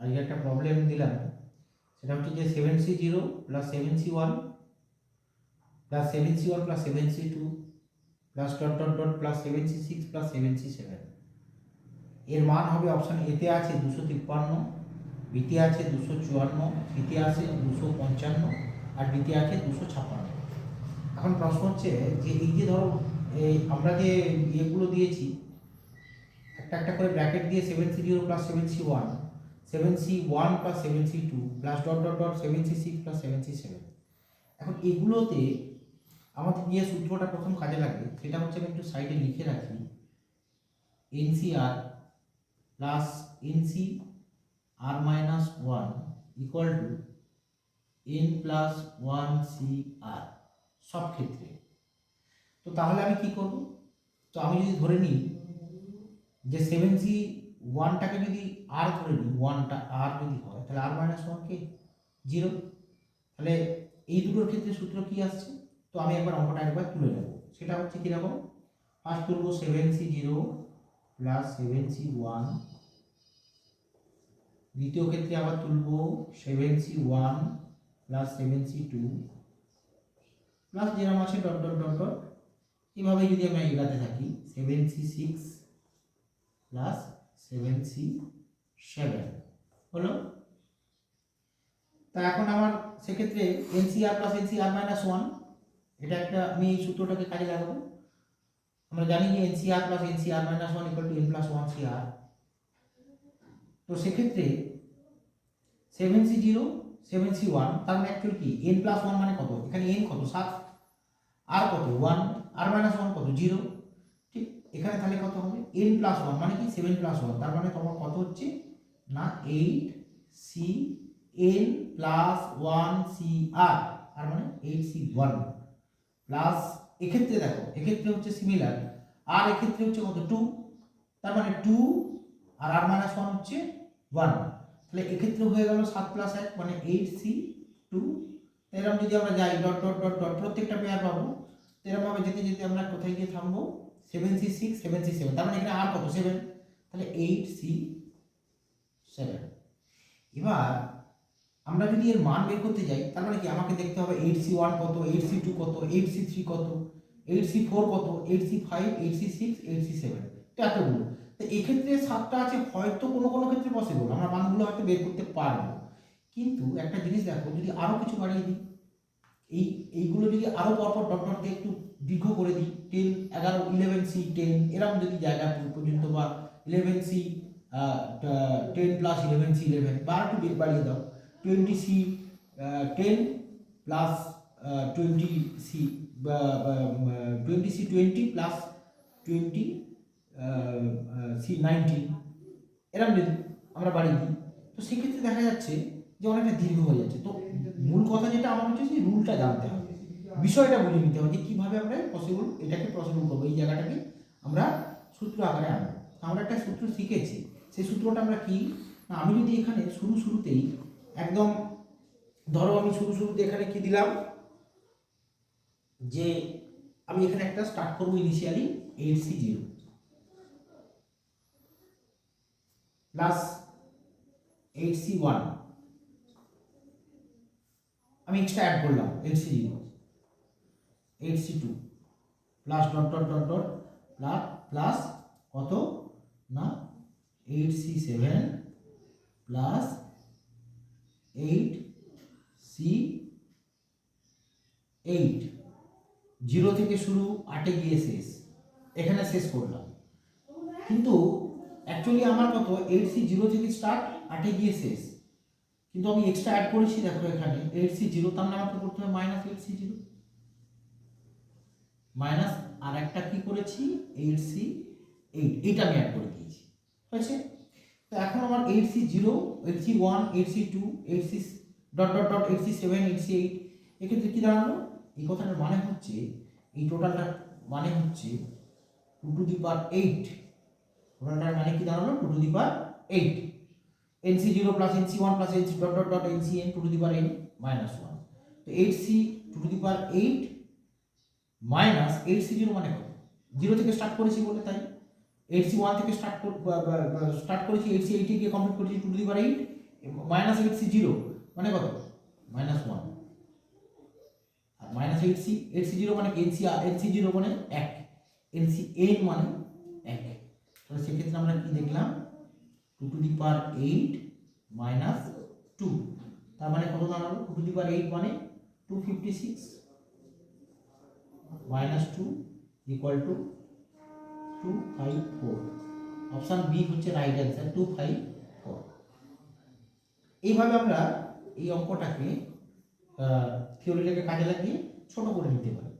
আজকে একটা প্রবলেম দিলাম, সেটা হচ্ছে যে 7c0 plus 7c1 plus 7c1 plus 7c2 plus dot dot dot plus 7c6 plus 7c7 এর মান হবে অপশান এতে আছে 253, বিতে আছে 254, সিতে আছে 255 আর ডিতে আছে 256। এখন প্রশ্ন হচ্ছে যে এই যে ধরো আমরা যে ইয়েগুলো দিয়েছি একটা একটা করে ব্র্যাকেট দিয়ে 7c0 plus 7c1 7c1 plus 7c2 plus dot dot dot 7c6 plus 7c7, এখন এগুলোতে আমাদের যে সূত্রটা প্রথম কাজে লাগে সেটা হচ্ছে আমি একটু সাইডে লিখে রাখি, NCR plus NCR minus 1 equal to N plus 1CR সব ক্ষেত্রে। তো তাহলে আমি কি করব, তো আমি যদি ধরে নিই যে 7c1টাকে যদি R ধরে নিই, 1টা R যদি হয় তাহলে R মাইনাস 1 কে 0, তাহলে এই দুটোর ক্ষেত্রে সূত্র কি আসছে, তো আমি একবার অঙ্কটা একবার তুলে নেব। সেটা হচ্ছে কীরকম, ফার্স্ট তুলব 7c0 প্লাস 7c1, দ্বিতীয় ক্ষেত্রে আবার তুলব 7c1 প্লাস 7c2 প্লাস যেরকম আছে ডট ডট ডট ডট, এভাবে যদি আমরা এগাতে থাকি 7c6 প্লাস 7c7 হলো। তা এখন আমার সেক্ষেত্রে NCR প্লাস NCR মাইনাস 1, এটা একটা আমি এই সূত্রটাকে কাজে লাগাবো। আমরা জানি যে NCR plus NCR minus 1 equal to N plus 1CR। তো সেক্ষেত্রে 7c0 7c1 তার মানে অ্যাকচুয়ালি কি N প্লাস 1 মানে কত, এখানে N কত 7, আর কত 1, আর মাইনাস 1 কত 0, ঠিক এখানে তাহলে কত হবে N প্লাস 1 মানে কি 7 প্লাস 1, তার মানে তোমার কত হচ্ছে না 8cN প্লাস 1CR, আর মানে 8c1 প্লাস এক্ষেত্রে দেখো এক্ষেত্রে হচ্ছে সিমিলার, আর এক্ষেত্রে হচ্ছে কত 2, তার মানে 2 আর আর মাইনাস 1 হচ্ছে 1, তাহলে এক্ষেত্রে হয়ে গেল 7 প্লাস 1 মানে 8c2। এরকম যদি আমরা যাই ডট ডট ডট ডট প্রত্যেকটা পেয়ার পাবো, এরকমভাবে যেতে যেতে আমরা কোথায় গিয়ে থামবো 7c6 7c7, তার মানে এখানে আর কত 7, তাহলে 8c7। এবার আমরা যদি এর মান বের করতে যাই তার মানে কি আমাকে দেখতে হবে 8c1 কত, 8c2 কত, 8c3 কত, 8c4 কত, 8c5 8c6 8c7, তো এতগুলো। তো এক্ষেত্রে 7টা আছে, হয়তো কোনো কোনো ক্ষেত্রে পসিবল আমরা মানগুলো হয়তো বের করতে পারবো, কিন্তু একটা জিনিস দেখো যদি আরও কিছু বাড়িয়ে দিই, এইগুলো যদি আরও পরপর ডট ডট দিয়ে একটু দীর্ঘ করে দিই 10 11 11c 10 এরকম যদি জায়গা পর্যন্ত, বা 11c 10 প্লাস 11c 11 বা একটু বাড়িয়ে দাও 20c 10 plus 20c 20c 20 plus 20c 19 এরকম যদি আমরা বাড়িয়ে দিই, তো সেক্ষেত্রে দেখা যাচ্ছে যে অনেকটা দীর্ঘ হয়ে যাচ্ছে। তো মূল কথা যেটা আমার হচ্ছে সেই রুলটা জানতে হবে, বিষয়টা বুঝে নিতে হবে যে কীভাবে আমরা এটাকে পসিবল করবো, এই জায়গাটাকে আমরা সূত্র আকারে আনবো। আমরা একটা সূত্র শিখেছি, সেই সূত্রটা আমরা কি না, আমি যদি এখানে শুরুতেই একদম ধরো আমি শুরুতে এখানে কি দিলাম, যে আমি এখানে একটা স্টার্ট করবো ইনিশিয়ালি 8c0 প্লাস 8c1, আমি এক্সট্রা অ্যাড করলাম 8c0 8c2 plus dot dot dot dot plus কত না 8c7 প্লাস 8c8, 0 থেকে শুরু 8 গিয়ে শেষ, এখানে শেষ করলাম। কিন্তু অ্যাকচুয়ালি আমার কত 8c0 থেকে স্টার্ট 8 গিয়ে শেষ, কিন্তু আমি এক্সট্রা অ্যাড করেছি দেখো এখানে 8c0, তার মানে আমাকে করতে হবে মাইনাস 8c0 মাইনাস আর একটা কি করেছি 8c8, এইটা আমি অ্যাড করে দিয়েছি, হয়েছে। তো এখন আমার 8c0 8c1 8c2 8c dot dot dot 8c7 8c8, এক্ষেত্রে কি দাঁড়ালো, এই কথাটার মানে হচ্ছে এই টোটালটার মানে হচ্ছে 2 টু দি পাওয়ার 8, টোটালটার মানে কি দাঁড়ালো 2 to the power 8, NC0 plus NC1 plus NC dot dot dot NCN 2 to the power n minus 1, তো 8c 2 to the power 8 minus 8c0 মানে কত, 0 থেকে স্টার্ট করেছি বলে তাই 8c1 থেকে স্টার্ট করেছি 8c8 গিয়ে কমপ্লিট করেছি 2 to the power 8, minus eight C zero মানে কত মাইনাস ওয়ান, আর মাইনাস এইট সি জিরো মানে এনসি জিরো মানে এক, এনসি এন মানে এক। তাহলে সেক্ষেত্রে আমরা কি দেখলাম 2^8 মাইনাস 2, তার মানে কত দাঁড়ালো 2^8 মানে 256 minus 2 equal to 254। Option B হচ্ছে রাইট অ্যান্সার 254। এইভাবে আমরা এই অঙ্কটাকে থিওরিটাকে কাজে লাগিয়ে ছোট করে নিতে পারি।